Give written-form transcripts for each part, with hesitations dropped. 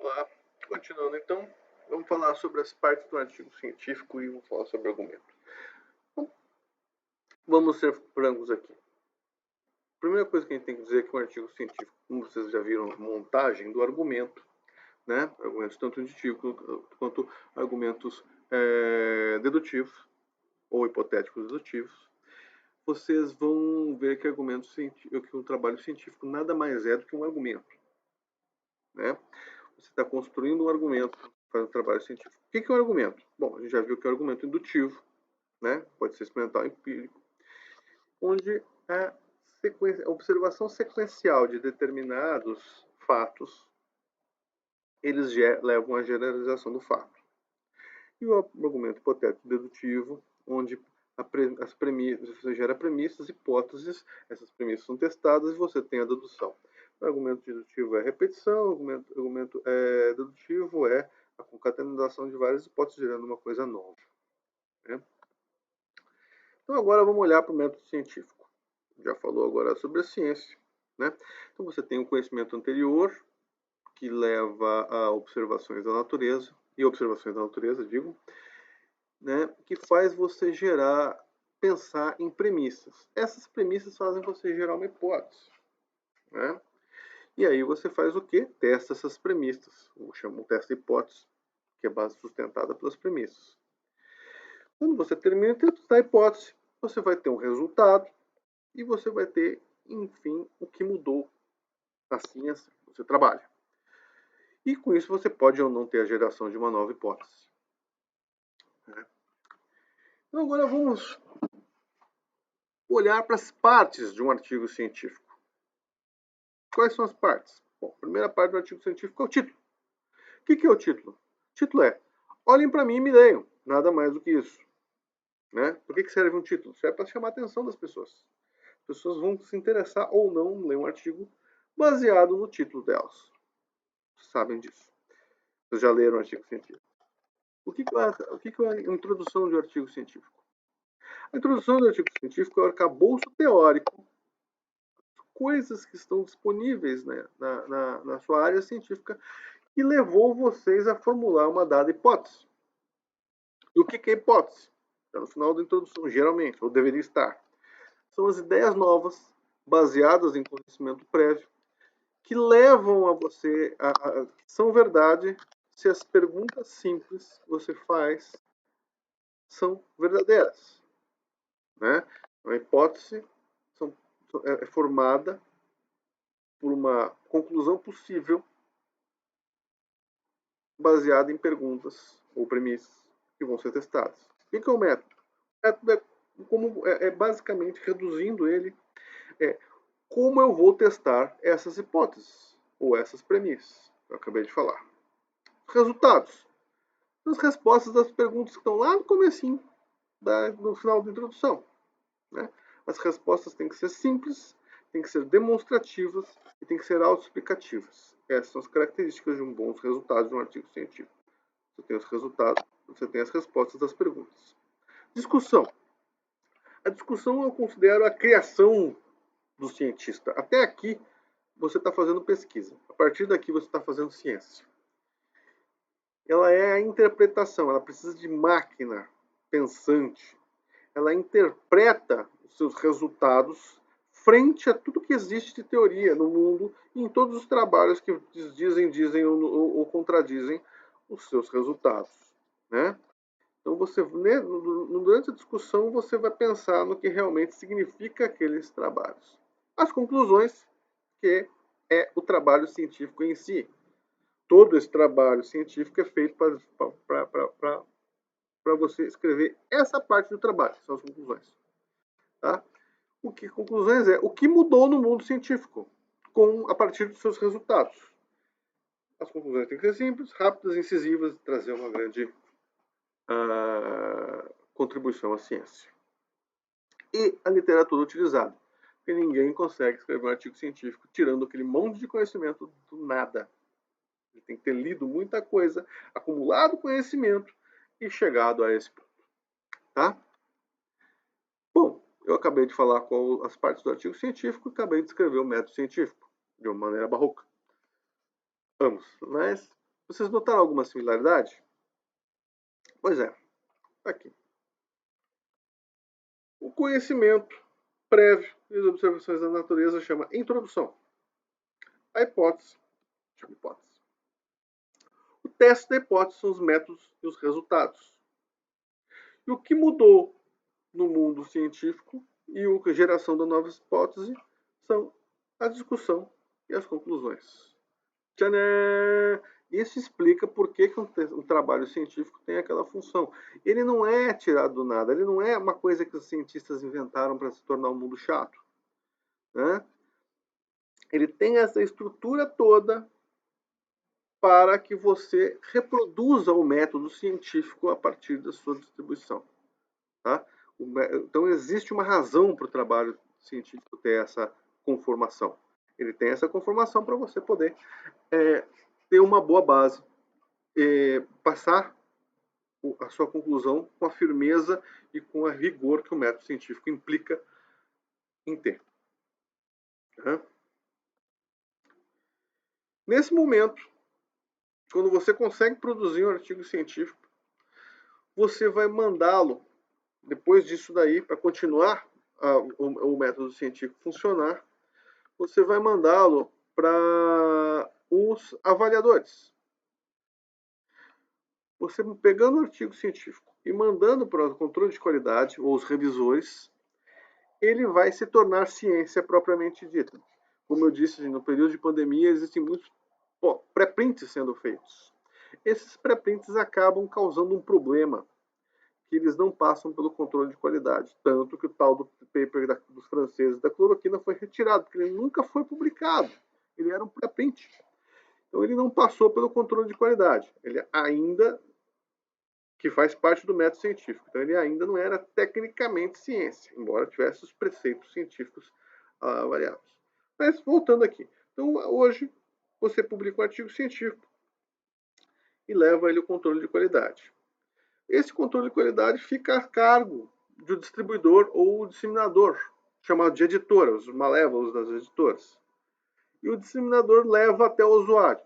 Olá, continuando então, vamos falar sobre as partes do artigo científico e vamos falar sobre argumentos. Bom, vamos ser francos aqui. A primeira coisa que a gente tem que dizer é que um artigo científico, como vocês já viram, a montagem do argumento, né? Argumentos tanto indutivos quanto argumentos dedutivos ou hipotéticos dedutivos. Vocês vão ver que que o trabalho científico nada mais é do que um argumento, né? Você está construindo um argumento, faz um trabalho científico. O que é um argumento? Bom, a gente já viu que é um argumento indutivo, né? Pode ser experimental ou empírico, onde a observação sequencial de determinados fatos, eles levam à generalização do fato. E o argumento hipotético dedutivo, onde você gera premissas, hipóteses, essas premissas são testadas e você tem a dedução. O argumento dedutivo é a repetição, o argumento dedutivo é a concatenação de várias hipóteses gerando uma coisa nova, né? Então agora vamos olhar para o método científico. Já falou agora sobre a ciência, né? Então você tem um conhecimento anterior que leva a observações da natureza, digo, né? Que faz você pensar em premissas. Essas premissas fazem você gerar uma hipótese, né? E aí você faz o quê? Testa essas premissas, ou chama um teste de hipótese, que é base sustentada pelas premissas. Quando você termina de testar a hipótese, você vai ter um resultado e você vai ter, enfim, o que mudou na ciência que você trabalha. E com isso você pode ou não ter a geração de uma nova hipótese. Então agora vamos olhar para as partes de um artigo científico. Quais são as partes? Bom, a primeira parte do artigo científico é o título. O que é o título? O título é: olhem para mim e me leiam. Nada mais do que isso. Né? Por que serve um título? Serve para chamar a atenção das pessoas. As pessoas vão se interessar ou não em ler um artigo baseado no título delas. Vocês sabem disso. Vocês já leram um artigo científico. O que é a introdução de um artigo científico? A introdução do artigo científico é o arcabouço teórico, coisas que estão disponíveis, né, na sua área científica, que levou vocês a formular uma dada hipótese. E o que é hipótese? Está no final da introdução, geralmente, ou deveria estar. São as ideias novas, baseadas em conhecimento prévio, que levam a você são verdade se as perguntas simples que você faz são verdadeiras, né? A hipótese é formada por uma conclusão possível baseada em perguntas ou premissas que vão ser testadas. O que é o método? O método é basicamente, reduzindo ele, como eu vou testar essas hipóteses ou essas premissas que eu acabei de falar. Resultados. As respostas das perguntas que estão lá no comecinho, no final da introdução. Né? As respostas têm que ser simples, têm que ser demonstrativas e têm que ser autoexplicativas. Essas são as características de um bom resultado de um artigo científico. Você tem os resultados, você tem as respostas das perguntas. Discussão. A discussão eu considero a criação do cientista. Até aqui você está fazendo pesquisa. A partir daqui você está fazendo ciência. Ela é a interpretação, ela precisa de máquina pensante. Ela interpreta os seus resultados frente a tudo que existe de teoria no mundo e em todos os trabalhos que dizem ou contradizem os seus resultados, né? Então durante a discussão você vai pensar no que realmente significa aqueles trabalhos. As conclusões, que é o trabalho científico em si. Todo esse trabalho científico é feito para você escrever essa parte do trabalho, que são as conclusões. Tá? Conclusões é o que mudou no mundo científico a partir dos seus resultados. As conclusões têm que ser simples, rápidas, incisivas e trazer uma grande contribuição à ciência. E a literatura utilizada. Porque ninguém consegue escrever um artigo científico tirando aquele monte de conhecimento do nada. Ele tem que ter lido muita coisa, acumulado conhecimento e chegado a esse ponto. Tá? Bom, eu acabei de falar com as partes do artigo científico e acabei de escrever o método científico, de uma maneira barroca. Vamos, mas Vocês notaram alguma similaridade? Pois é, tá aqui. O conhecimento prévio das observações da natureza chama introdução. A hipótese chama hipótese. O teste da hipótese são os métodos e os resultados. E o que mudou no mundo científico e a geração da nova hipótese são a discussão e as conclusões. Tcharam! Isso explica por que um trabalho científico tem aquela função. Ele não é tirado do nada, ele não é uma coisa que os cientistas inventaram para se tornar um mundo chato. Né? Ele tem essa estrutura toda para que você reproduza o método científico a partir da sua distribuição. Tá? Então existe uma razão para o trabalho científico ter essa conformação. Ele tem essa conformação para você poder ter uma boa base, passar a sua conclusão com a firmeza e com a rigor que o método científico implica em ter. Nesse momento, quando você consegue produzir um artigo científico, você vai mandá-lo, depois disso daí, para continuar o método científico funcionar, você vai mandá-lo para os avaliadores. Você pegando o artigo científico e mandando para o controle de qualidade, ou os revisores, ele vai se tornar ciência propriamente dita. Como eu disse, no período de pandemia existem muitos pré-prints sendo feitos. Esses pré-prints acabam causando um problema, que eles não passam pelo controle de qualidade. Tanto que o tal do paper dos franceses da cloroquina foi retirado, porque ele nunca foi publicado. Ele era um pré-print. Então ele não passou pelo controle de qualidade. Ele ainda, que faz parte do método científico, então ele ainda não era tecnicamente ciência, embora tivesse os preceitos científicos avaliados. Mas voltando aqui. Então hoje você publica um artigo científico e leva ele ao controle de qualidade. Esse controle de qualidade fica a cargo do distribuidor ou disseminador, chamado de editora, os malévolos das editoras. E o disseminador leva até o usuário.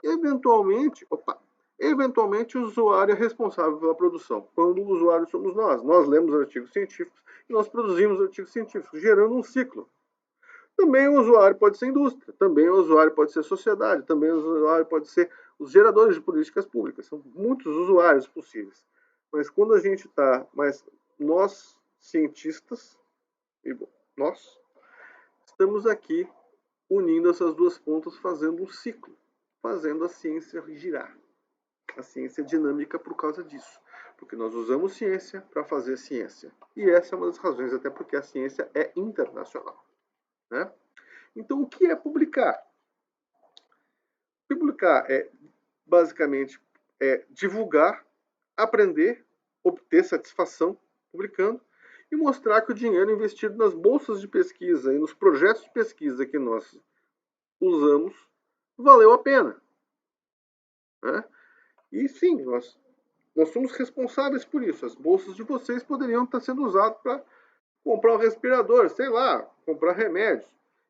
Eventualmente, o usuário é responsável pela produção. Quando o usuário somos nós. Nós lemos artigos científicos e nós produzimos artigos científicos, gerando um ciclo. Também o usuário pode ser indústria, também o usuário pode ser sociedade, também o usuário pode ser os geradores de políticas públicas. São muitos usuários possíveis. Mas quando a gente está, nós, cientistas, nós, estamos aqui unindo essas duas pontas, fazendo um ciclo, fazendo a ciência girar. A ciência é dinâmica por causa disso. Porque nós usamos ciência para fazer ciência. E essa é uma das razões, até porque a ciência é internacional. Né? Então, o que é publicar? Publicar é, basicamente, divulgar, aprender, obter satisfação publicando e mostrar que o dinheiro investido nas bolsas de pesquisa e nos projetos de pesquisa que nós usamos valeu a pena. Né? E sim, nós somos responsáveis por isso. As bolsas de vocês poderiam estar sendo usadas para comprar um respirador, sei lá, comprar remédios.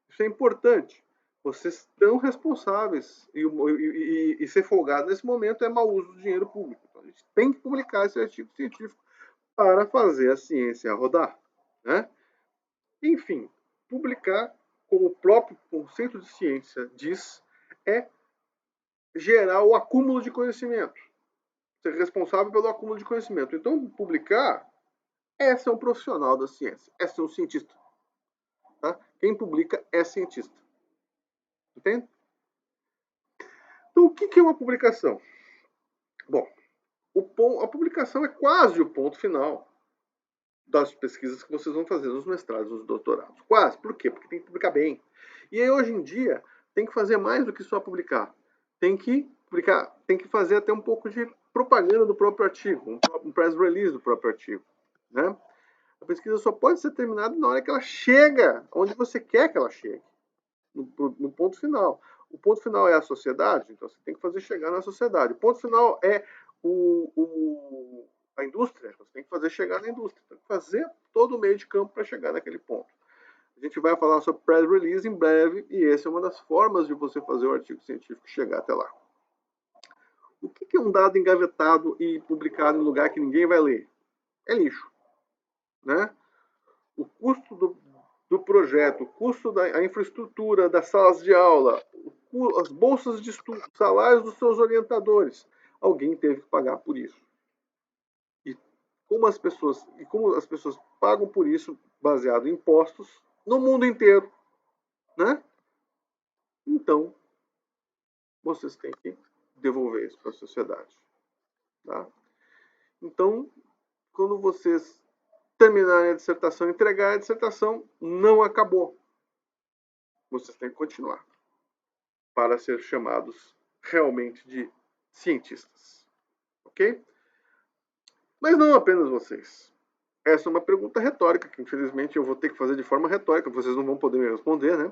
Isso é importante. Vocês estão responsáveis e ser folgado nesse momento é mau uso do dinheiro público. Então, a gente tem que publicar esse artigo científico para fazer a ciência rodar. Né? Enfim, publicar, como o próprio conceito de ciência diz, é gerar o acúmulo de conhecimento. Ser responsável pelo acúmulo de conhecimento. Então, publicar é ser um profissional da ciência, é ser um cientista. Tá? Quem publica é cientista. Entende? Então, o que é uma publicação? Bom, a publicação é quase o ponto final das pesquisas que vocês vão fazer nos mestrados, nos doutorados. Quase. Por quê? Porque tem que publicar bem. E aí, hoje em dia, tem que fazer mais do que só publicar. Tem que publicar, tem que fazer até um pouco de propaganda do próprio artigo, um press release do próprio artigo. Né? A pesquisa só pode ser terminada na hora que ela chega onde você quer que ela chegue. No ponto final. O ponto final é a sociedade, então você tem que fazer chegar na sociedade. O ponto final é a indústria, então você tem que fazer chegar na indústria. Tem que fazer todo o meio de campo para chegar naquele ponto. A gente vai falar sobre press release em breve, e essa é uma das formas de você fazer o artigo científico chegar até lá. O que é um dado engavetado e publicado em lugar que ninguém vai ler? É lixo, né? O custo do projeto, o custo da infraestrutura, das salas de aula, as bolsas de estudo, os salários dos seus orientadores. Alguém teve que pagar por isso. E como as pessoas pagam por isso, baseado em impostos, no mundo inteiro, né? Então, vocês têm que devolver isso para a sociedade, tá? Então, quando vocês terminarem a dissertação, entregar a dissertação, não acabou. Vocês têm que continuar para ser chamados realmente de cientistas, ok? Mas não apenas vocês. Essa é uma pergunta retórica, que infelizmente eu vou ter que fazer de forma retórica, vocês não vão poder me responder, né?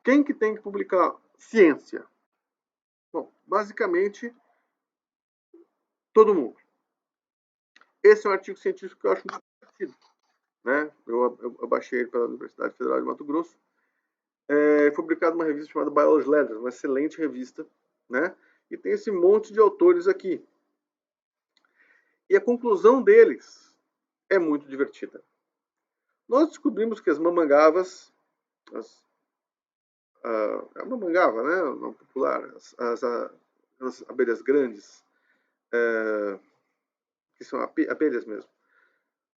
Quem que tem que publicar ciência? Bom, basicamente, todo mundo. Esse é um artigo científico que eu acho muito divertido, né? Eu baixei ele pela Universidade Federal de Mato Grosso. Foi publicado numa revista chamada Biology Letters, uma excelente revista, né? E tem esse monte de autores aqui. E a conclusão deles é muito divertida. Nós descobrimos que as mamangavas, a mamangava, né, o nome popular, as abelhas grandes, que são abelhas mesmo,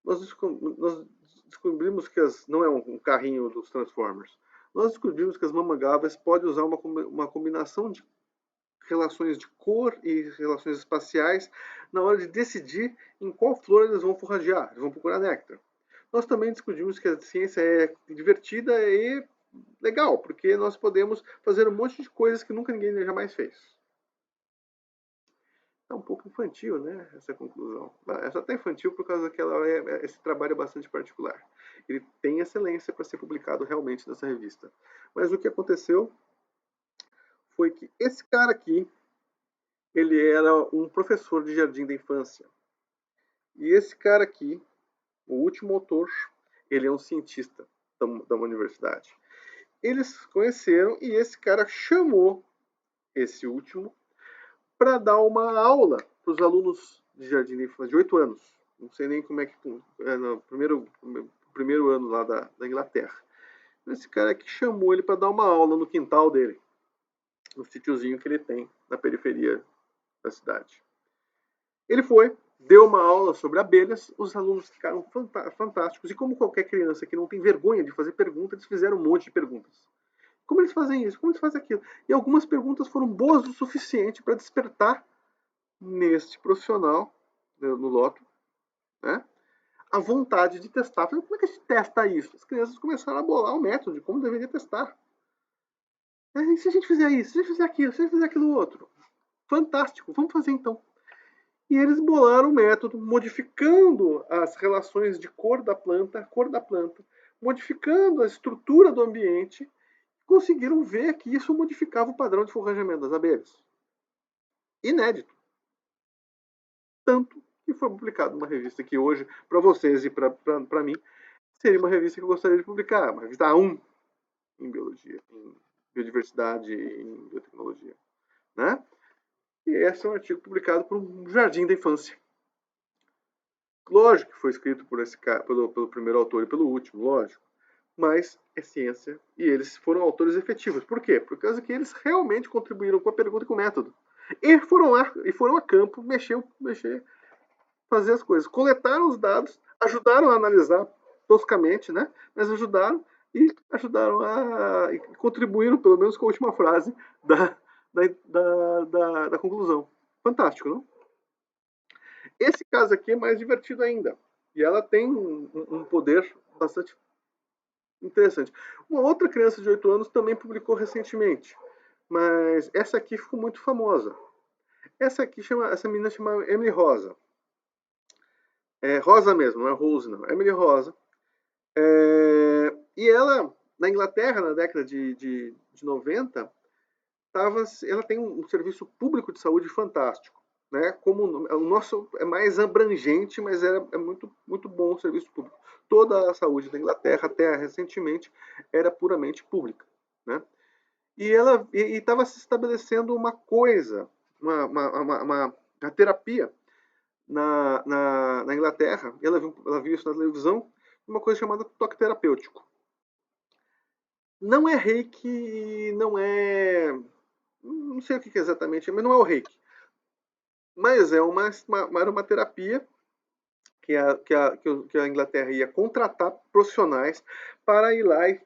nós descobrimos que não é um carrinho dos Transformers, nós descobrimos que as mamangavas podem usar uma combinação de relações de cor e relações espaciais na hora de decidir em qual flor eles vão forragear, eles vão procurar néctar. Nós também descobrimos que a ciência é divertida e legal, porque nós podemos fazer um monte de coisas que nunca ninguém jamais fez. É um pouco infantil, né, essa conclusão. É só até infantil por causa que esse trabalho é bastante particular. Ele tem excelência para ser publicado realmente nessa revista. Mas o que aconteceu foi que esse cara aqui, ele era um professor de jardim da infância. E esse cara aqui, o último autor, ele é um cientista da universidade. Eles conheceram e esse cara chamou esse último para dar uma aula para os alunos de jardim da infância de 8 anos. Não sei nem como é que é no primeiro ano lá da Inglaterra. Esse cara aqui chamou ele para dar uma aula no quintal dele, no sítiozinho que ele tem na periferia da cidade. Ele foi, deu uma aula sobre abelhas, os alunos ficaram fantásticos. E como qualquer criança que não tem vergonha de fazer perguntas, eles fizeram um monte de perguntas. Como eles fazem isso? Como eles fazem aquilo? E algumas perguntas foram boas o suficiente para despertar neste profissional, no Loto, né, a vontade de testar. Falei, como é que a gente testa isso? As crianças começaram a bolar o método de como deveria testar. E se a gente fizer isso? Se a gente fizer aquilo? Se a gente fizer aquilo outro? Fantástico, vamos fazer então. E eles bolaram o método, modificando as relações de cor da planta, modificando a estrutura do ambiente, conseguiram ver que isso modificava o padrão de forrageamento das abelhas. Inédito. Tanto que foi publicado numa revista que hoje, para vocês e para mim, seria uma revista que eu gostaria de publicar, uma revista A1 em biologia, em biodiversidade e em biotecnologia, né? E esse é um artigo publicado por um jardim da infância. Lógico que foi escrito por esse cara, pelo primeiro autor e pelo último, lógico. Mas é ciência e eles foram autores efetivos. Por quê? Por causa que eles realmente contribuíram com a pergunta e com o método. E foram a campo mexer, fazer as coisas. Coletaram os dados, ajudaram a analisar toscamente, né? Mas ajudaram e contribuíram, pelo menos, com a última frase da conclusão. Fantástico, não? Esse caso aqui é mais divertido ainda. E ela tem um poder bastante interessante. Uma outra criança de 8 anos também publicou recentemente. Mas essa aqui ficou muito famosa. Essa menina chama Emily Rosa. É Rosa mesmo, não é Rose não. Emily Rosa. E ela, na Inglaterra, na década de 90, ela tem um serviço público de saúde fantástico. Né? Como o nosso é mais abrangente, mas é muito, muito bom o serviço público. Toda a saúde da Inglaterra, até recentemente, era puramente pública. Né? E estava se estabelecendo uma coisa uma terapia na Inglaterra, e ela viu isso na televisão, uma coisa chamada toque terapêutico. Não é reiki, não sei o que é exatamente, mas não é o reiki. Mas é era uma terapia que a Inglaterra ia contratar profissionais para ir lá e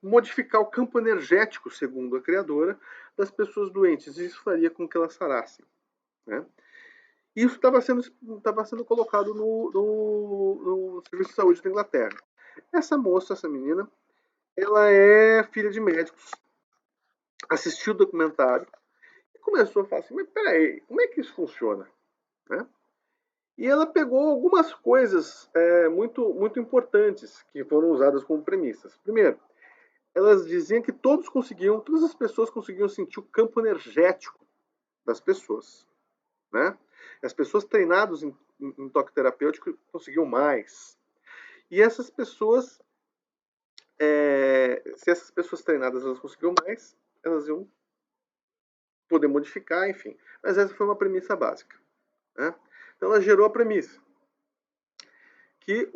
modificar o campo energético, segundo a criadora, das pessoas doentes. E isso faria com que elas sarassem. Né? Isso estava sendo colocado no Serviço de Saúde da Inglaterra. Essa moça, essa menina, ela é filha de médicos, assistiu o documentário e começou a falar assim, mas peraí, como é que isso funciona? Né? E ela pegou algumas coisas muito importantes que foram usadas como premissas. Primeiro, elas diziam que todas as pessoas conseguiam sentir o campo energético das pessoas. Né? As pessoas treinadas em toque terapêutico conseguiam mais. E essas pessoas, se essas pessoas treinadas elas conseguiam mais, elas iam poder modificar, enfim. Mas essa foi uma premissa básica. Né? Então ela gerou a premissa que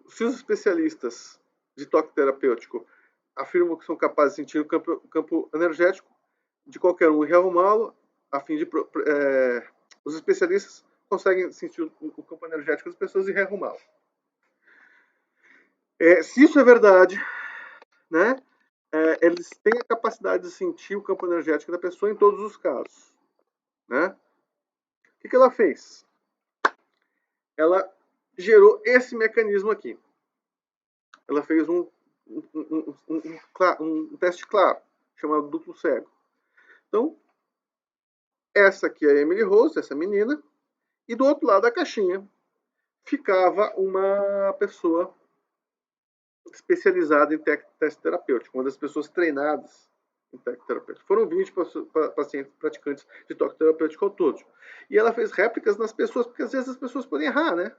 se os especialistas de toque terapêutico afirmam que são capazes de sentir o campo energético de qualquer um e rearrumá-lo, a fim de os especialistas conseguem sentir o campo energético das pessoas e rearrumá-lo. Se isso é verdade, né, eles têm a capacidade de sentir o campo energético da pessoa em todos os casos. Né? O que ela fez? Ela gerou esse mecanismo aqui. Ela fez um teste claro, chamado duplo cego. Então, essa aqui é a Emily Rose, essa menina, e do outro lado da caixinha ficava uma pessoa especializada em teste terapêutico, uma das pessoas treinadas em teste terapêutico. Foram 20 pacientes praticantes de toque terapêutico ao todo. E ela fez réplicas nas pessoas, porque às vezes as pessoas podem errar, né?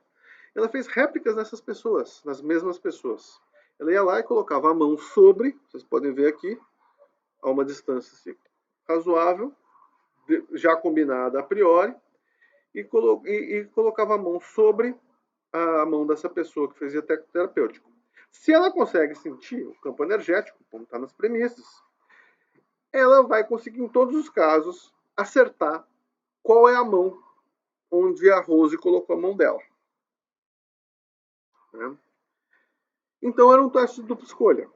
Ela fez réplicas nessas pessoas, nas mesmas pessoas. Ela ia lá e colocava a mão sobre, vocês podem ver aqui, a uma distância assim, razoável, já combinada a priori, e colocava a mão sobre a mão dessa pessoa que fazia terapêutico. Se ela consegue sentir o campo energético, como está nas premissas, ela vai conseguir, em todos os casos, acertar qual é a mão onde a Rose colocou a mão dela. Né? Então era um teste de dupla escolha.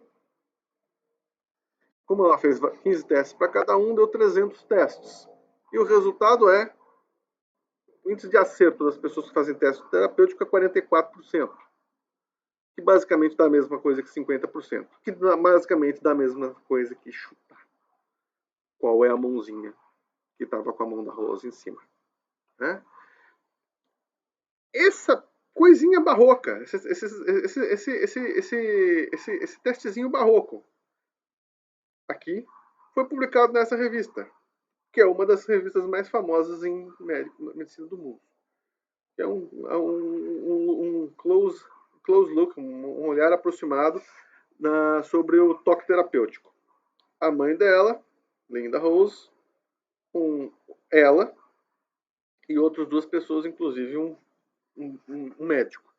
Como ela fez 15 testes para cada um, deu 300 testes. E o resultado é o índice de acerto das pessoas que fazem teste terapêutico é 44%. Que basicamente dá a mesma coisa que 50%. Que basicamente dá a mesma coisa que chutar. Qual é a mãozinha que estava com a mão da Rose em cima. Né? Essa coisinha barroca, esse testezinho barroco, aqui, foi publicado nessa revista, que é uma das revistas mais famosas em medicina do mundo. É um close look, um olhar aproximado sobre o toque terapêutico. A mãe dela, Linda Rose, ela e outras duas pessoas, inclusive um médico.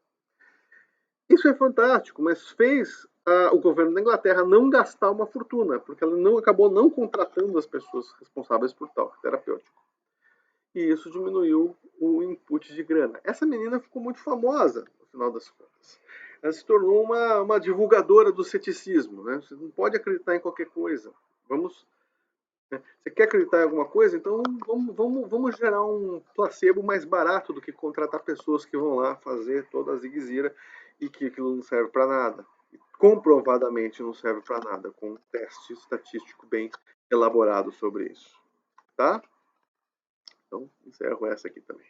Isso é fantástico, mas fez o governo da Inglaterra não gastar uma fortuna, porque ela acabou não contratando as pessoas responsáveis por toque terapêutico. E isso diminuiu o input de grana. Essa menina ficou muito famosa, no final das contas. Ela se tornou uma divulgadora do ceticismo. Né? Você não pode acreditar em qualquer coisa. Você quer acreditar em alguma coisa? Então vamos gerar um placebo mais barato do que contratar pessoas que vão lá fazer toda a ziguezira e que aquilo não serve para nada. Comprovadamente não serve para nada, com um teste estatístico bem elaborado sobre isso. Tá? Então, encerro essa aqui também.